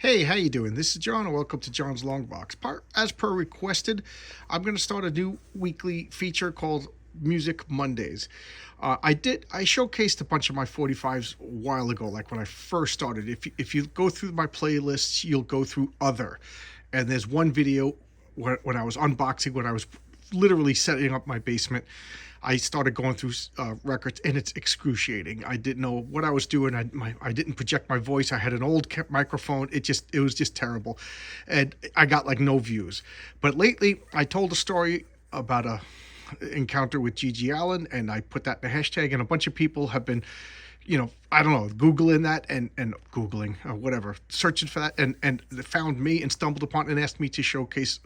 Hey, how you doing? This is John, and welcome to John's Long Box. As per requested, I'm going to start a new weekly feature called Music Mondays. I showcased a bunch of my 45s a while ago, like when I first started. If you go through my playlists, you'll go through other, and there's one video when I was unboxing, when I was literally setting up my basement. I started going through records, and it's excruciating. I didn't know what I was doing. I didn't project my voice. I had an old microphone. It was just terrible, and I got like no views. But lately, I told a story about a encounter with Gigi Allen, and I put that in a hashtag, and a bunch of people have been, I don't know, Googling that and Googling or whatever, searching for that, and found me and stumbled upon it and asked me to showcase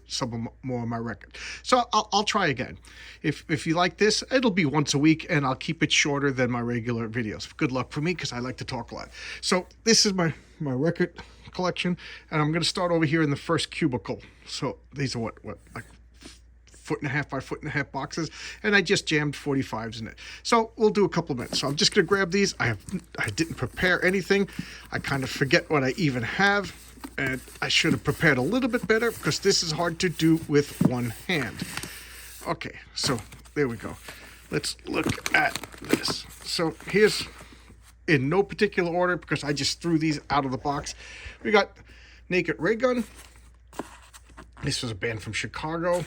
more of my record. So I'll try again. If you like this, it'll be once a week, and I'll keep it shorter than my regular videos. Good luck for me, because I like to talk a lot. So this is my record collection, and I'm going to start over here in the first cubicle. So these are what like foot and a half by foot and a half boxes, and I just jammed 45s in it. So we'll do a couple of minutes. So I'm just gonna grab these. I didn't prepare anything. I kind of forget what I even have, and I should have prepared a little bit better, because this is hard to do with one hand. Okay, so there we go. Let's look at this. So here's, in no particular order, because I just threw these out of the box. We got Naked Raygun. This was a band from Chicago.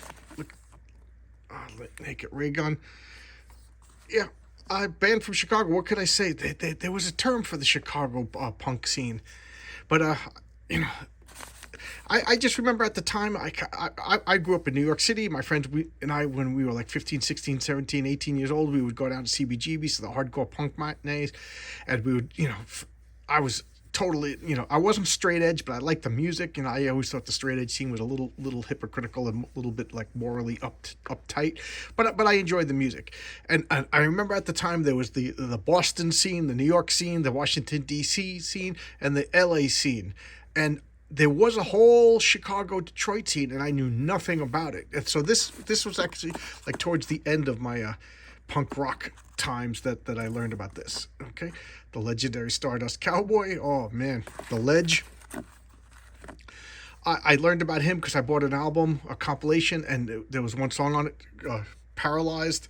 Naked Raygun. Yeah, band from Chicago. What could I say? There was a term for the Chicago punk scene, but I just remember at the time, I grew up in New York City. My friends and I, when we were like 15, 16, 17, 18 years old, we would go down to CBGB, so the hardcore punk matinees, and we would, I was totally, I wasn't straight edge, but I liked the music, and I always thought the straight edge scene was a little hypocritical and a little bit like morally uptight, but I enjoyed the music. And I remember at the time there was the Boston scene, the New York scene, the Washington DC scene, and the LA scene, and there was a whole Chicago Detroit scene, and I knew nothing about it. And so this was actually like towards the end of my punk rock times that I learned about this. Okay, the legendary Stardust Cowboy. Oh man, the Ledge. I learned about him because I bought an album, a compilation, and there was one song on it, Paralyzed.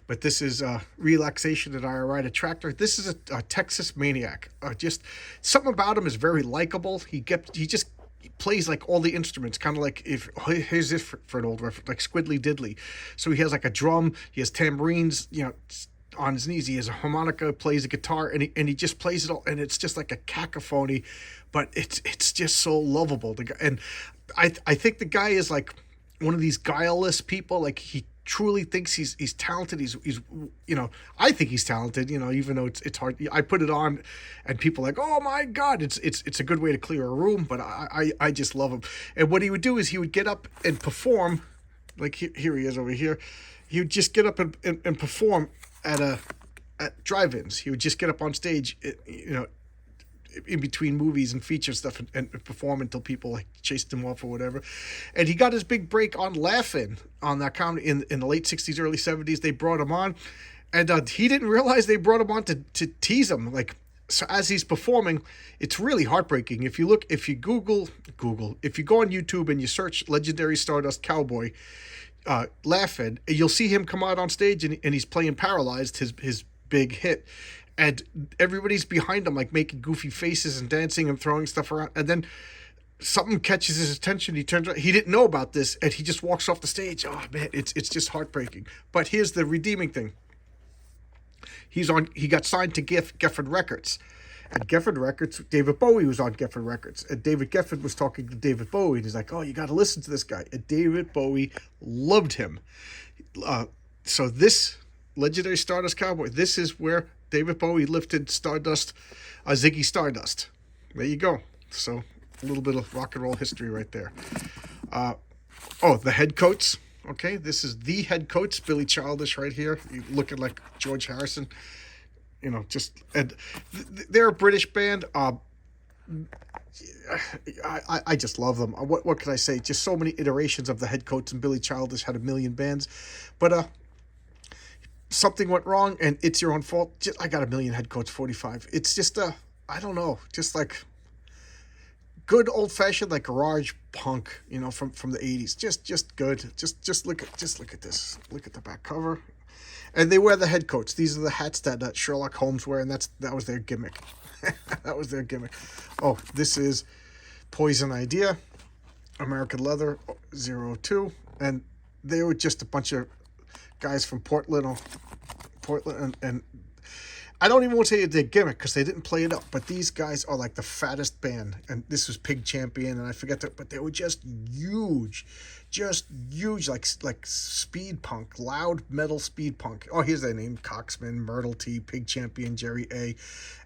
But this is Relaxation that I Ride a Tractor. This is a Texas maniac. Just something about him is very likable. He just plays like all the instruments, kind of like, if here's this for an old reference, like Squiddly Diddly. So he has like a drum, he has tambourines, on his knees, he has a harmonica, plays a guitar, and he just plays it all, and it's just like a cacophony, but it's just so lovable. The guy, and I think the guy is like one of these guileless people. Like, he truly thinks he's talented. He's I think he's talented. Even though it's hard. I put it on, and people are like, oh my god, it's a good way to clear a room. But I just love him. And what he would do is he would get up and perform, like here he is over here. He would just get up and perform at drive-ins. He would just get up on stage, in between movies and feature stuff, and perform until people like chased him off or whatever. And he got his big break on Laugh-In, on that comedy in the late 60s, early 70s. They brought him on, and he didn't realize they brought him on to tease him. Like, so as he's performing, it's really heartbreaking. If you go on YouTube and you search Legendary Stardust Cowboy, Laugh-In, you'll see him come out on stage, and he's playing Paralyzed, his big hit, and everybody's behind him, like making goofy faces and dancing and throwing stuff around, and then something catches his attention. He turns around, he didn't know about this, and he just walks off the stage. Oh man, it's just heartbreaking. But here's the redeeming thing: he got signed to Geffen Records. At Geffen Records, David Bowie was on Geffen Records, and David Geffen was talking to David Bowie, and he's like, oh, you got to listen to this guy. And David Bowie loved him. So this Legendary Stardust Cowboy, this is where David Bowie lifted Stardust, Ziggy Stardust. There you go. So a little bit of rock and roll history right there. The Head Coats. Okay, this is the Head Coats, Billy Childish right here. You looking like George Harrison. They're a British band. I just love them. What can I say? Just so many iterations of the Head Coats, and Billy Childish had a million bands. But something went wrong, and it's your own fault. I got a million Head Coats 45. It's just I don't know, just like good old fashioned like garage punk, from the 80s. Just good. Just look at this. Look at the back cover. And they wear the head coats. These are the hats that Sherlock Holmes wear, and that was their gimmick. That was their gimmick. Oh, this is Poison Idea, American Leather 02, and they were just a bunch of guys from Portland, and I don't even want to say their gimmick because they didn't play it up, but these guys are like the fattest band, and this was Pig Champion, and I forget that, but they were just huge, like speed punk, loud metal speed punk. Oh, here's their name: Coxman, Myrtle T, Pig Champion, Jerry A,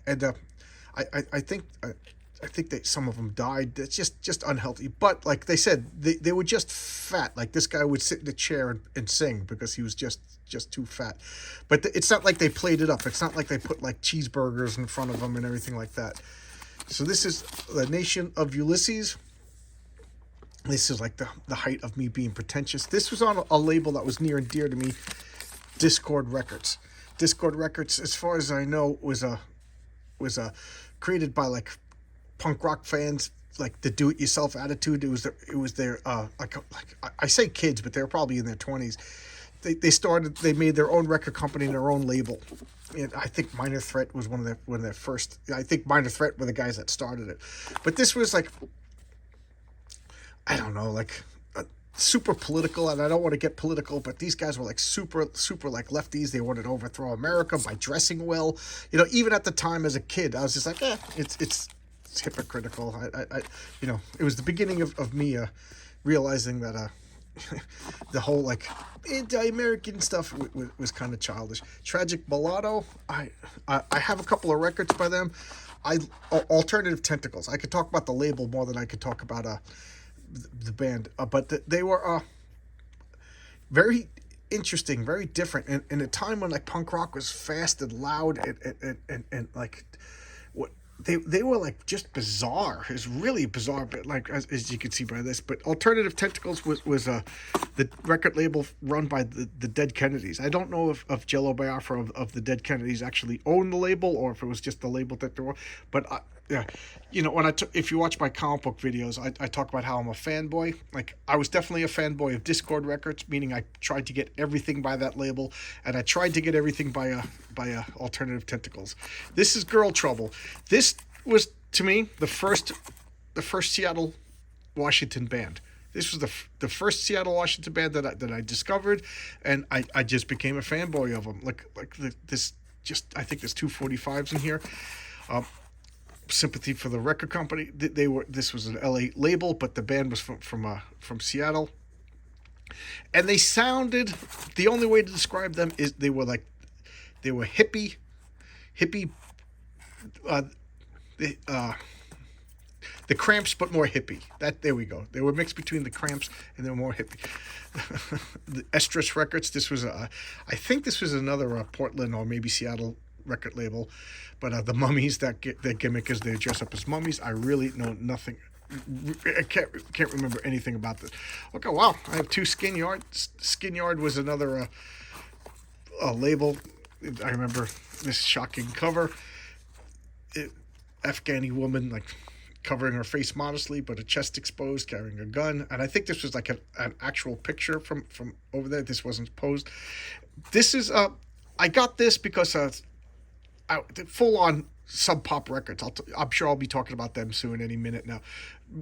and I think that some of them died. That's just unhealthy. But like they said, they were just fat. Like this guy would sit in a chair and sing because he was just too fat. But it's not like they played it up. It's not like they put like cheeseburgers in front of them and everything like that. So this is the Nation of Ulysses. This is like the height of me being pretentious. This was on a label that was near and dear to me, Dischord Records. Dischord Records, as far as I know, was created by like punk rock fans, like the do-it-yourself attitude. It was their like I say kids, but they're probably in their 20s. They made their own record company and their own label. And I think Minor Threat was one of their first. I think Minor Threat were the guys that started it. But this was like, I don't know, like super political, and I don't want to get political, but these guys were like super like lefties. They wanted to overthrow America by dressing well. Even at the time as a kid, I was just like, it's hypocritical. I it was the beginning of me realizing that the whole like anti-American stuff was kind of childish. Tragic Mulatto, I have a couple of records by them. Alternative Tentacles. I could talk about the label more than I could talk about the band, but they were very interesting, very different, in a time when like punk rock was fast and loud and like what they were like just bizarre. It's really bizarre, but like as you can see by this. But Alternative Tentacles was the record label run by the Dead Kennedys. I don't know if Jello Biafra of the Dead Kennedys actually owned the label or if it was just the label that they were. But yeah, if you watch my comic book videos, I talk about how I'm a fanboy. Like I was definitely a fanboy of Dischord Records, meaning I tried to get everything by that label, and I tried to get everything by Alternative Tentacles. This is Girl Trouble. This was to me the first Seattle, Washington band. This was the first Seattle, Washington band that I discovered, and I just became a fanboy of them. This I think there's 245s in here. Sympathy for the record company. This was an LA label, but the band was from Seattle, and they sounded. The only way to describe them is they were hippie. The Cramps, but more hippie. There we go. They were mixed between the Cramps and they were more hippie. The Estrus Records. This was I think this was another Portland or maybe Seattle record label, but the Mummies, their gimmick is they dress up as mummies. I really know nothing. I can't remember anything about this. Okay, wow. I have two Skinyard. Skinyard was another label. I remember this shocking cover. Afghani woman like covering her face modestly, but a chest exposed, carrying a gun. And I think this was like an actual picture from over there. This wasn't posed. This is I got this because full on Sub Pop Records. I'm sure I'll be talking about them soon, any minute now,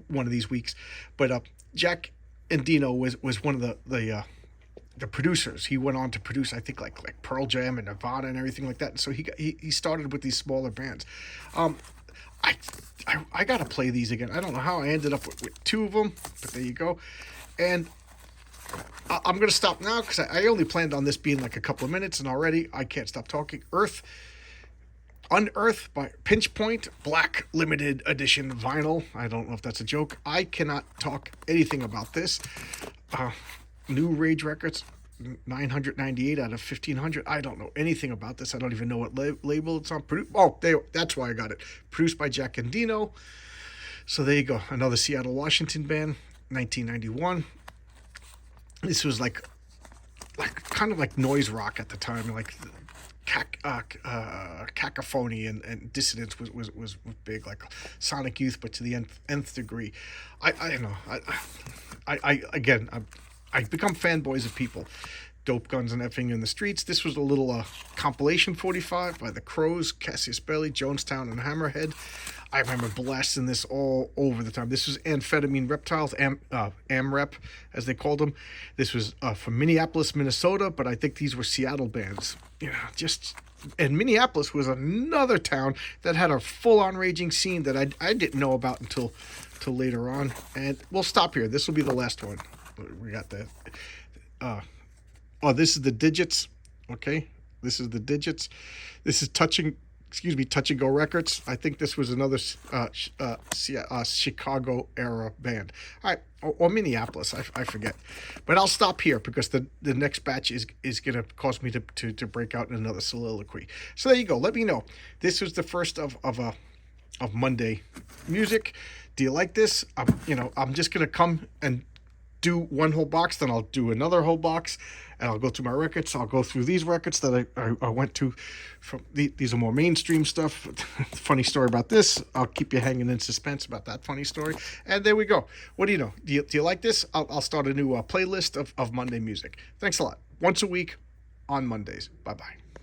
one of these weeks. But Jack Endino was one of the producers. He went on to produce, I think, like Pearl Jam and Nirvana and everything like that. And so he started with these smaller bands. I gotta play these again. I don't know how I ended up with two of them, but there you go. And I'm gonna stop now because I only planned on this being like a couple of minutes, and already I can't stop talking. Unearth by Pinch Point, Black Limited Edition vinyl. I don't know if that's a joke. I cannot talk anything about this. New Rage Records, 998 out of 1500. I don't know anything about this. I don't even know what label it's on. That's why I got it. Produced by Jack Endino. So there you go. Another Seattle, Washington band, 1991. This was like kind of like noise rock at the time, like cacophony and dissonance was big, like Sonic Youth, but to the nth degree. I don't know. I again, I become fanboys of people. Dope Guns and Effing in the Streets. This was a little compilation 45 by the Crows, Cassius Belli, Jonestown, and Hammerhead. I remember blasting this all over the time. This was Amphetamine Reptiles, AMREP, as they called them. This was from Minneapolis, Minnesota, but I think these were Seattle bands. And Minneapolis was another town that had a full-on raging scene that I didn't know about until later on. And we'll stop here. This will be the last one. We got that. This is the Digits. Okay, this is the Digits. This is Touch and Go Records. I think this was another Chicago era band. All right, or Minneapolis. I forget. But I'll stop here because the next batch is going to cause me to break out in another soliloquy. So there you go. Let me know. This was the first of Monday music. Do you like this? I'm just going to come and do one whole box, then I'll do another whole box, and I'll go through my records. I'll go through these records that I went to. These are more mainstream stuff. Funny story about this. I'll keep you hanging in suspense about that funny story. And there we go. What do you know? Do you like this? I'll start a new playlist of Monday music. Thanks a lot. Once a week on Mondays. Bye-bye.